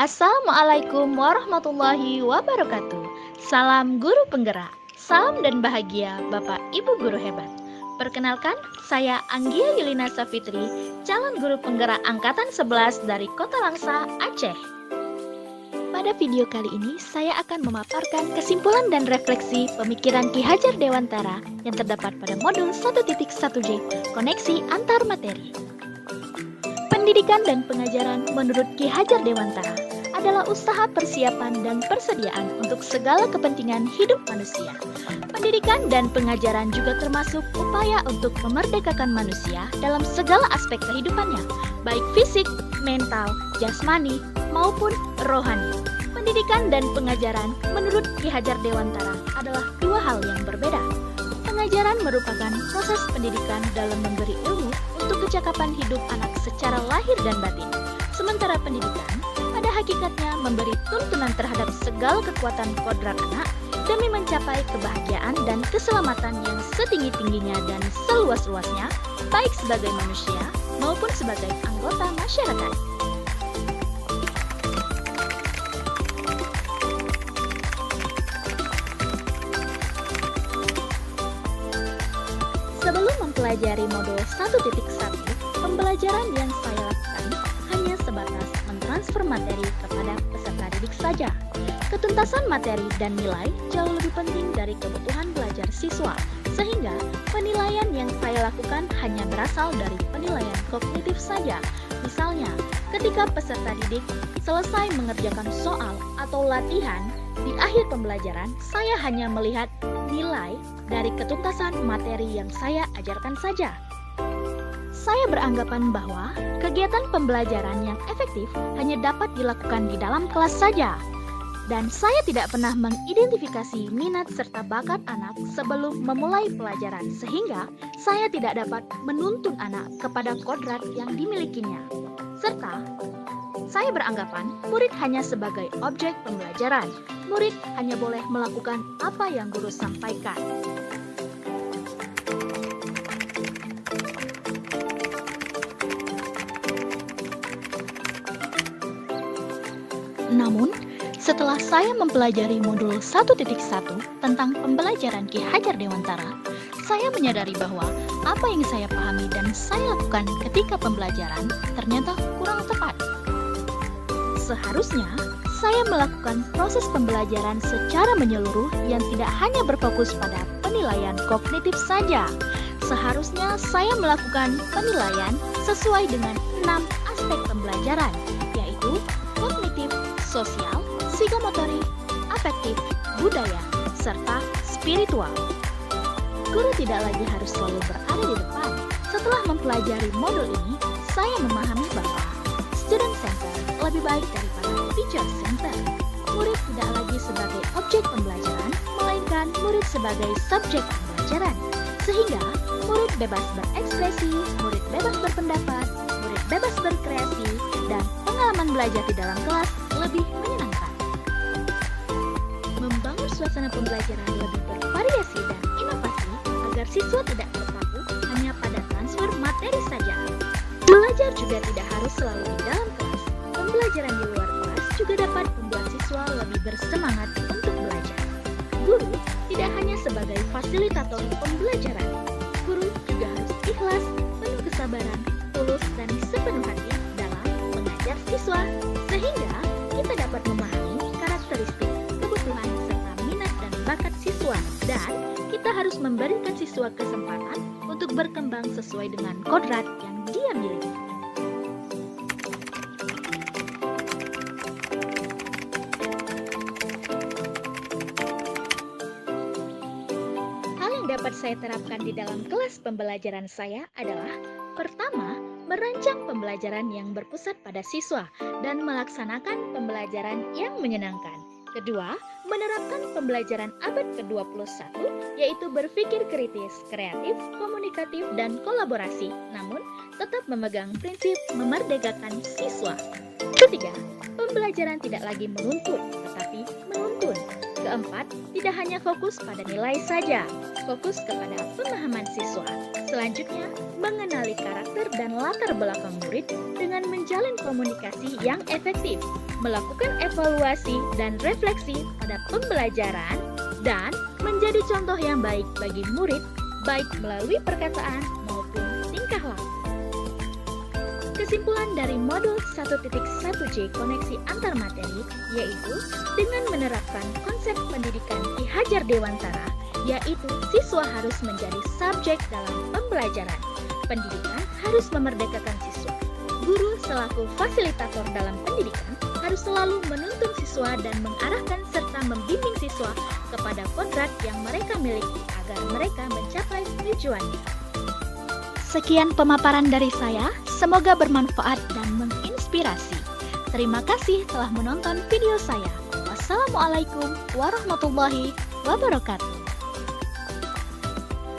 Assalamualaikum warahmatullahi wabarakatuh. Salam guru penggerak, salam dan bahagia Bapak Ibu guru hebat. Perkenalkan, saya Anggia Yulina Safitri, calon guru penggerak angkatan 11 dari Kota Langsa, Aceh. Pada video kali ini, saya akan memaparkan kesimpulan dan refleksi pemikiran Ki Hajar Dewantara yang terdapat pada modul 1.1J, koneksi antar materi. Pendidikan dan pengajaran menurut Ki Hajar Dewantara adalah usaha persiapan dan persediaan untuk segala kepentingan hidup manusia. Pendidikan dan pengajaran juga termasuk upaya untuk memerdekakan manusia dalam segala aspek kehidupannya, baik fisik, mental, jasmani, maupun rohani. Pendidikan dan pengajaran menurut Ki Hajar Dewantara adalah dua hal yang berbeda. Pengajaran merupakan proses pendidikan dalam memberi ilmu untuk kecakapan hidup anak secara lahir dan batin. Sementara pendidikan pada hakikatnya memberi tuntunan terhadap segala kekuatan kodrat anak demi mencapai kebahagiaan dan keselamatan yang setinggi-tingginya dan seluas-luasnya, baik sebagai manusia maupun sebagai anggota masyarakat. Sebelum mempelajari modul 1.1, pembelajaran yang saya lakukan hanya sebatas mentransfer materi kepada peserta didik saja. Ketuntasan materi dan nilai jauh lebih penting dari kebutuhan belajar siswa, sehingga penilaian yang saya lakukan hanya berasal dari penilaian kognitif saja. Misalnya, ketika peserta didik selesai mengerjakan soal atau latihan, di akhir pembelajaran saya hanya melihat nilai dari ketuntasan materi yang saya ajarkan saja. Saya beranggapan bahwa kegiatan pembelajaran yang efektif hanya dapat dilakukan di dalam kelas saja. Dan saya tidak pernah mengidentifikasi minat serta bakat anak sebelum memulai pelajaran, sehingga saya tidak dapat menuntun anak kepada kodrat yang dimilikinya. Serta, saya beranggapan murid hanya sebagai objek pembelajaran. Murid hanya boleh melakukan apa yang guru sampaikan. Namun, setelah saya mempelajari modul 1.1 tentang pembelajaran Ki Hajar Dewantara, saya menyadari bahwa apa yang saya pahami dan saya lakukan ketika pembelajaran ternyata kurang tepat. Seharusnya, saya melakukan proses pembelajaran secara menyeluruh yang tidak hanya berfokus pada penilaian kognitif saja. Seharusnya saya melakukan penilaian sesuai dengan 6 aspek pembelajaran, yaitu kognitif, sosial, psikomotorik, afektif, budaya, serta spiritual. Guru tidak lagi harus selalu berada di depan. Setelah mempelajari modul ini, saya memahami bahwa student center lebih baik daripada teacher center. Murid tidak lagi sebagai objek pembelajaran, melainkan murid sebagai subjek pembelajaran. Sehingga murid bebas berekspresi, murid bebas berpendapat, murid bebas berkreasi, dan pengalaman belajar di dalam kelas lebih menyenangkan. Membangun suasana pembelajaran lebih bervariasi dan inovasi agar siswa tidak terpaku hanya pada transfer materi saja. Belajar juga tidak harus selalu di dalam kelas. Pembelajaran di luar kelas juga dapat membuat siswa lebih bersemangat untuk belajar. Guru tidak hanya sebagai fasilitator pembelajaran. Guru juga harus ikhlas, penuh kesabaran, tulus, dan sepenuh hati dalam mengajar siswa, sehingga kita dapat memahami karakteristik, kebutuhan, serta minat dan bakat siswa. Dan kita harus memberikan siswa kesempatan untuk berkembang sesuai dengan kodrat yang dia miliki. Hal yang dapat saya terapkan di dalam kelas pembelajaran saya adalah: pertama, merancang pembelajaran yang berpusat pada siswa dan melaksanakan pembelajaran yang menyenangkan. Kedua, menerapkan pembelajaran abad ke-21, yaitu berpikir kritis, kreatif, komunikatif, dan kolaborasi, namun tetap memegang prinsip memerdekakan siswa. Ketiga, pembelajaran tidak lagi menuntut, tetapi menuntun. Keempat, tidak hanya fokus pada nilai saja, fokus kepada pemahaman siswa. Selanjutnya, mengenali karakter dan latar belakang murid dengan menjalin komunikasi yang efektif, melakukan evaluasi dan refleksi pada pembelajaran, dan menjadi contoh yang baik bagi murid, baik melalui perkataan maupun tingkah laku. Kesimpulan dari modul 1.1J koneksi antar materi yaitu dengan menerapkan konsep pendidikan Ki Hajar Dewantara, yaitu siswa harus menjadi subjek dalam pembelajaran. Pendidikan harus memerdekakan siswa. Guru selaku fasilitator dalam pendidikan harus selalu menuntun siswa dan mengarahkan serta membimbing siswa kepada kodrat yang mereka miliki agar mereka mencapai tujuannya. Sekian pemaparan dari saya, semoga bermanfaat dan menginspirasi. Terima kasih telah menonton video saya. Wassalamualaikum warahmatullahi wabarakatuh.